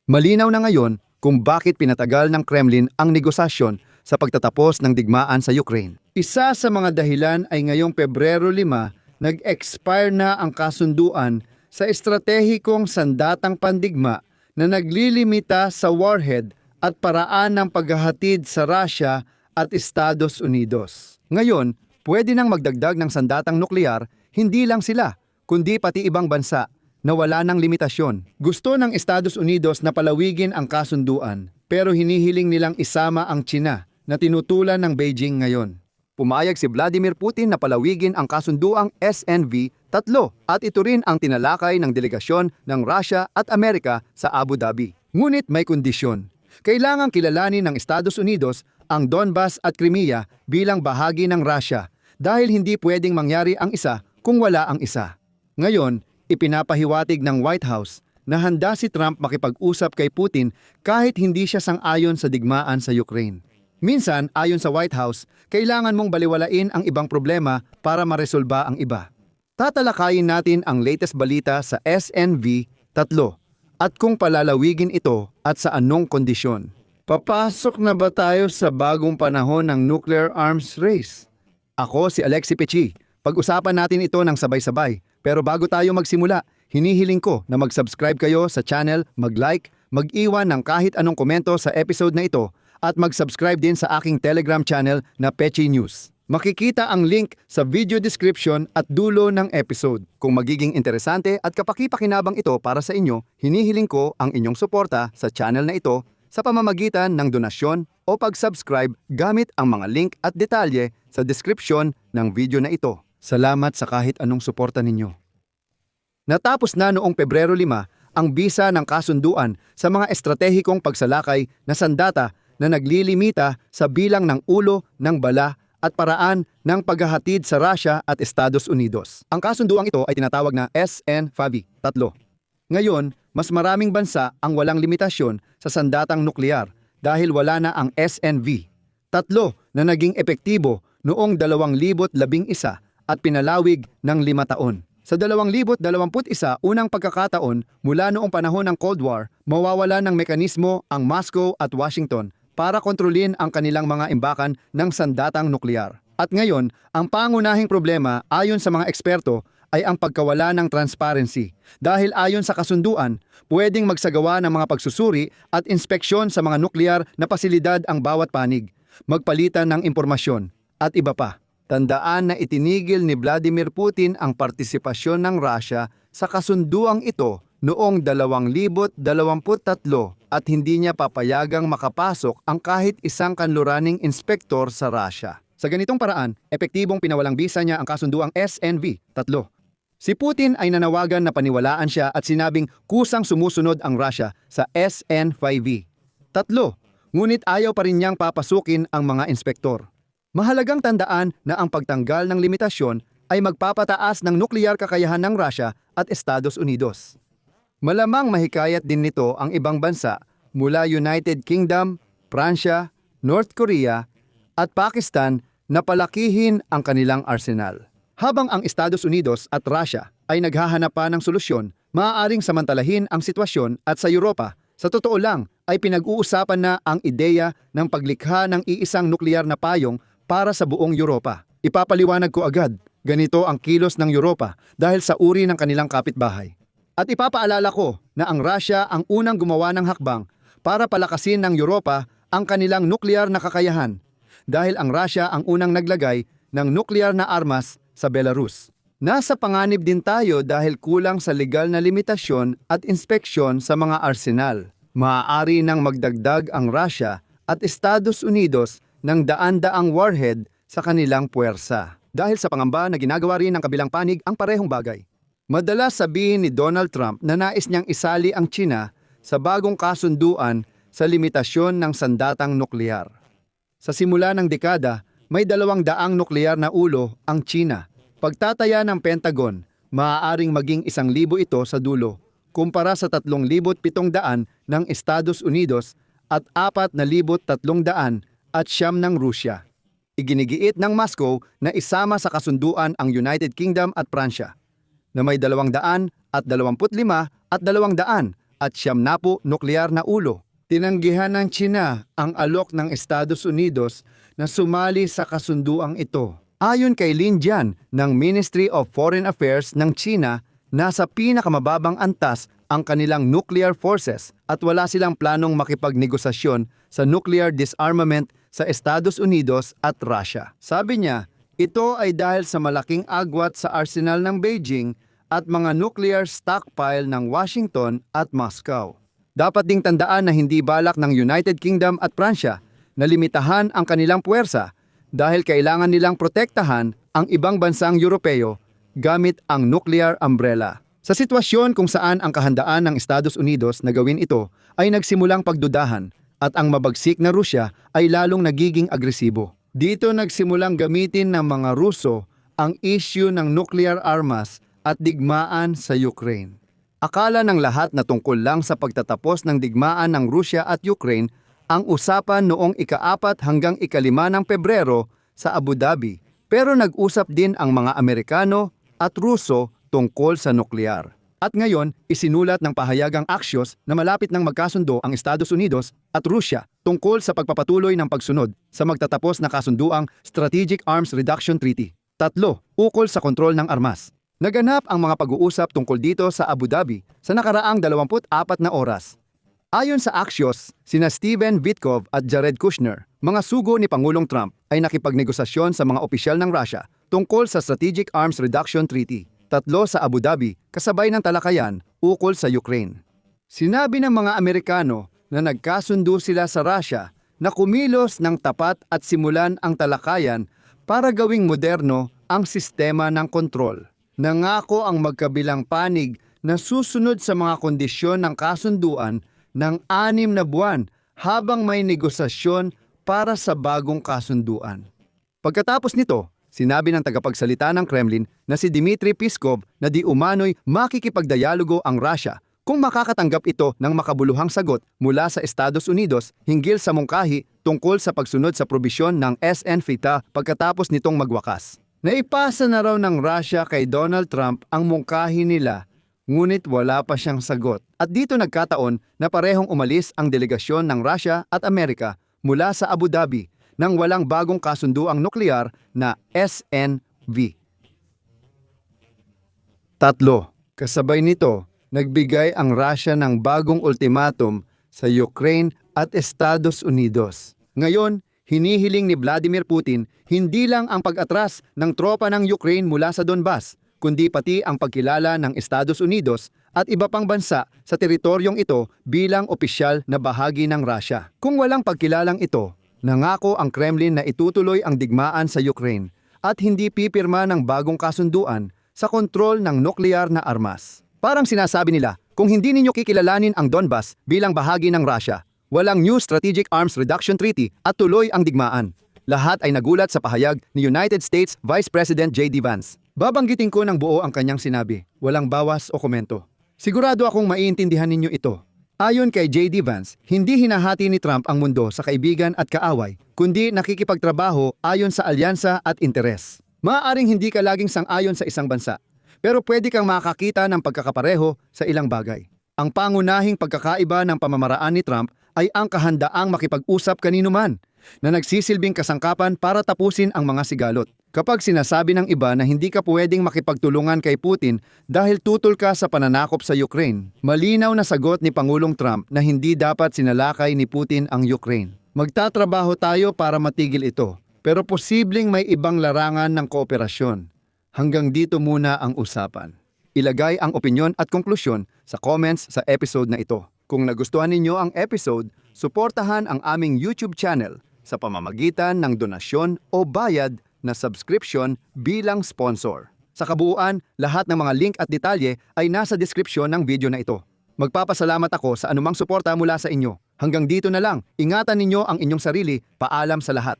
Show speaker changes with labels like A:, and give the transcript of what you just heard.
A: Malinaw na ngayon kung bakit pinatagal ng Kremlin ang negosasyon sa pagtatapos ng digmaan sa Ukraine. Isa sa mga dahilan ay ngayong Pebrero 5, nag-expire na ang kasunduan sa estratehikong sandatang pandigma na naglilimita sa warhead at paraan ng paghahatid sa Russia at Estados Unidos. Ngayon, pwede nang magdagdag ng sandatang nuklear, hindi lang sila, kundi pati ibang bansa na wala ng limitasyon. Gusto ng Estados Unidos na palawigin ang kasunduan, pero hinihiling nilang isama ang China na tinutulan ng Beijing ngayon. Pumayag si Vladimir Putin na palawigin ang kasunduang SNV-3 at ito rin ang tinalakay ng delegasyon ng Russia at Amerika sa Abu Dhabi. Ngunit may kondisyon. Kailangang kilalanin ng Estados Unidos ang Donbas at Crimea bilang bahagi ng Russia dahil hindi pwedeng mangyari ang isa kung wala ang isa. Ngayon, ipinapahiwatig ng White House na handa si Trump makipag-usap kay Putin kahit hindi siya sang-ayon sa digmaan sa Ukraine. Minsan, ayon sa White House, kailangan mong baliwalain ang ibang problema para maresolba ang iba. Tatalakayin natin ang latest balita sa SNV-3 at kung palalawigin ito at sa anong kondisyon. Papasok na ba tayo sa bagong panahon ng nuclear arms race? Ako si Alexi Pechi. Pag-usapan natin ito ng sabay-sabay. Pero bago tayo magsimula, hinihiling ko na mag-subscribe kayo sa channel, mag-like, mag-iwan ng kahit anong komento sa episode na ito at mag-subscribe din sa aking Telegram channel na Pechi News. Makikita ang link sa video description at dulo ng episode. Kung magiging interesante at kapaki-pakinabang ito para sa inyo, hinihiling ko ang inyong suporta sa channel na ito sa pamamagitan ng donasyon o pag-subscribe gamit ang mga link at detalye sa description ng video na ito. Salamat sa kahit anong suporta ninyo. Natapos na noong Pebrero 5 ang bisa ng kasunduan sa mga estratehikong pagsalakay na sandata na naglilimita sa bilang ng ulo, ng bala at paraan ng paghahatid sa Russia at Estados Unidos. Ang kasunduang ito ay tinatawag na SN5-3. Ngayon, mas maraming bansa ang walang limitasyon sa sandatang nuklear dahil wala na ang SNV-3 na naging epektibo noong 2011 at pinalawig ng 5 taon. Sa 2021, unang pagkakataon mula noong panahon ng Cold War, mawawala ng mekanismo ang Moscow at Washington para kontrolin ang kanilang mga imbakan ng sandatang nuklear. At ngayon, ang pangunahing problema ayon sa mga eksperto ay ang pagkawala ng transparency. Dahil ayon sa kasunduan, pwedeng magsagawa ng mga pagsusuri at inspeksyon sa mga nuklear na pasilidad ang bawat panig, magpalitan ng impormasyon, at iba pa. Tandaan na itinigil ni Vladimir Putin ang partisipasyon ng Russia sa kasunduang ito noong 2023 at hindi niya papayagang makapasok ang kahit isang kanluraning inspektor sa Russia. Sa ganitong paraan, epektibong pinawalang bisa niya ang kasunduang SNV-3. Si Putin ay nanawagan na paniwalaan siya at sinabing kusang sumusunod ang Russia sa SN5-3. Ngunit ayaw pa rin niyang papasukin ang mga inspektor. Mahalagang tandaan na ang pagtanggal ng limitasyon ay magpapataas ng nukleyar kakayahan ng Russia at Estados Unidos. Malamang mahikayat din nito ang ibang bansa mula United Kingdom, Pransya, North Korea at Pakistan na palakihin ang kanilang arsenal. Habang ang Estados Unidos at Russia ay naghahanap pa ng solusyon, maaaring samantalahin ang sitwasyon at sa Europa, sa totoo lang ay pinag-uusapan na ang ideya ng paglikha ng iisang nukleyar na payong para sa buong Europa. Ipapaliwanag ko agad, ganito ang kilos ng Europa dahil sa uri ng kanilang kapitbahay. At ipapaalala ko na ang Russia ang unang gumawa ng hakbang para palakasin ng Europa ang kanilang nukleyar na kakayahan dahil ang Russia ang unang naglagay ng nukleyar na armas sa Belarus. Nasa panganib din tayo dahil kulang sa legal na limitasyon at inspeksyon sa mga arsenal. Maaari nang magdagdag ang Russia at Estados Unidos ng daan-daang warhead sa kanilang puwersa. Dahil sa pangamba na ginagawa rin ng kabilang panig ang parehong bagay. Madalas sabihin ni Donald Trump na nais niyang isali ang China sa bagong kasunduan sa limitasyon ng sandatang nuklear. Sa simula ng dekada, may 200 nukleyar na ulo ang China. Pagtataya ng Pentagon, maaaring maging 1,000 ito sa dulo, kumpara sa 3,700 ng Estados Unidos at 4,300 at 9 ng Rusya. Iginigiit ng Moscow na isama sa kasunduan ang United Kingdom at Pransya, na may 225 at 200 at 70 nuklear na ulo. Tinanggihan ng China ang alok ng Estados Unidos na sumali sa kasunduang ito. Ayon kay Lin Jian ng Ministry of Foreign Affairs ng China, nasa pinakamababang antas ang kanilang nuclear forces at wala silang planong makipagnegosasyon sa nuclear disarmament sa Estados Unidos at Russia. Sabi niya, ito ay dahil sa malaking agwat sa arsenal ng Beijing at mga nuclear stockpile ng Washington at Moscow. Dapat ding tandaan na hindi balak ng United Kingdom at Pransya na limitahan ang kanilang puwersa dahil kailangan nilang protektahan ang ibang bansang Europeo gamit ang nuclear umbrella. Sa sitwasyon kung saan ang kahandaan ng Estados Unidos na gawin ito ay nagsimulang pagdudahan at ang mabagsik na Rusya ay lalong nagiging agresibo. Dito nagsimulang gamitin ng mga Ruso ang issue ng nuclear armas at digmaan sa Ukraine. Akala ng lahat na tungkol lang sa pagtatapos ng digmaan ng Rusya at Ukraine ang usapan noong ika-4 hanggang ika-5 ng Pebrero sa Abu Dhabi. Pero nag-usap din ang mga Amerikano at Ruso tungkol sa nuklear. At ngayon, isinulat ng pahayagang Axios na malapit nang magkasundo ang Estados Unidos at Rusya tungkol sa pagpapatuloy ng pagsunod sa magtatapos na kasunduang Strategic Arms Reduction Treaty. 3. Ukol sa kontrol ng armas. Naganap ang mga pag-uusap tungkol dito sa Abu Dhabi sa nakaraang 24 na oras. Ayon sa Axios, sina Steven Witkoff at Jared Kushner, mga sugo ni Pangulong Trump, ay nakipagnegosasyon sa mga opisyal ng Russia tungkol sa Strategic Arms Reduction Treaty. 3 sa Abu Dhabi, kasabay ng talakayan ukol sa Ukraine. Sinabi ng mga Amerikano na nagkasundo sila sa Russia na kumilos ng tapat at simulan ang talakayan para gawing moderno ang sistema ng kontrol. Nangako ang magkabilang panig na susunod sa mga kondisyon ng kasunduan ng 6 na buwan habang may negosasyon para sa bagong kasunduan. Pagkatapos nito, sinabi ng tagapagsalita ng Kremlin na si Dmitry Peskov na di umano'y makikipagdialogo ang Russia kung makakatanggap ito ng makabuluhang sagot mula sa Estados Unidos hinggil sa mungkahi tungkol sa pagsunod sa probisyon ng SNFTA pagkatapos nitong magwakas. Naipasa na raw ng Russia kay Donald Trump ang mungkahi nila, ngunit wala pa siyang sagot. At dito nagkataon na parehong umalis ang delegasyon ng Russia at Amerika mula sa Abu Dhabi nang walang bagong kasunduang nuklear na SNV. 3. Kasabay nito, nagbigay ang Russia ng bagong ultimatum sa Ukraine at Estados Unidos. Ngayon, hinihiling ni Vladimir Putin hindi lang ang pag-atras ng tropa ng Ukraine mula sa Donbas, kundi pati ang pagkilala ng Estados Unidos at iba pang bansa sa teritoryong ito bilang opisyal na bahagi ng Russia. Kung walang pagkilalang ito, nangako ang Kremlin na itutuloy ang digmaan sa Ukraine at hindi pipirma ng bagong kasunduan sa kontrol ng nuklear na armas. Parang sinasabi nila, kung hindi ninyo kikilalanin ang Donbas bilang bahagi ng Russia, walang New Strategic Arms Reduction Treaty at tuloy ang digmaan. Lahat ay nagulat sa pahayag ni United States Vice President J.D. Vance. Babanggitin ko ng buo ang kanyang sinabi, walang bawas o komento. Sigurado akong maiintindihan ninyo ito. Ayon kay J.D. Vance, hindi hinahati ni Trump ang mundo sa kaibigan at kaaway, kundi nakikipagtrabaho ayon sa alyansa at interes. Maaaring hindi ka laging sang-ayon sa isang bansa, pero pwede kang makakita ng pagkakapareho sa ilang bagay. Ang pangunahing pagkakaiba ng pamamaraan ni Trump ay ang kahandaang makipag-usap kanino man na nagsisilbing kasangkapan para tapusin ang mga sigalot. Kapag sinasabi ng iba na hindi ka pwedeng makipagtulungan kay Putin dahil tutol ka sa pananakop sa Ukraine, malinaw na sagot ni Pangulong Trump na hindi dapat sinalakay ni Putin ang Ukraine. Magtatrabaho tayo para matigil ito, pero posibleng may ibang larangan ng kooperasyon. Hanggang dito muna ang usapan. Ilagay ang opinyon at konklusyon sa comments sa episode na ito. Kung nagustuhan ninyo ang episode, suportahan ang aming YouTube channel sa pamamagitan ng donasyon o bayad na subscription bilang sponsor. Sa kabuuan, lahat ng mga link at detalye ay nasa description ng video na ito. Magpapasalamat ako sa anumang suporta mula sa inyo. Hanggang dito na lang, ingatan ninyo ang inyong sarili. Paalam sa lahat.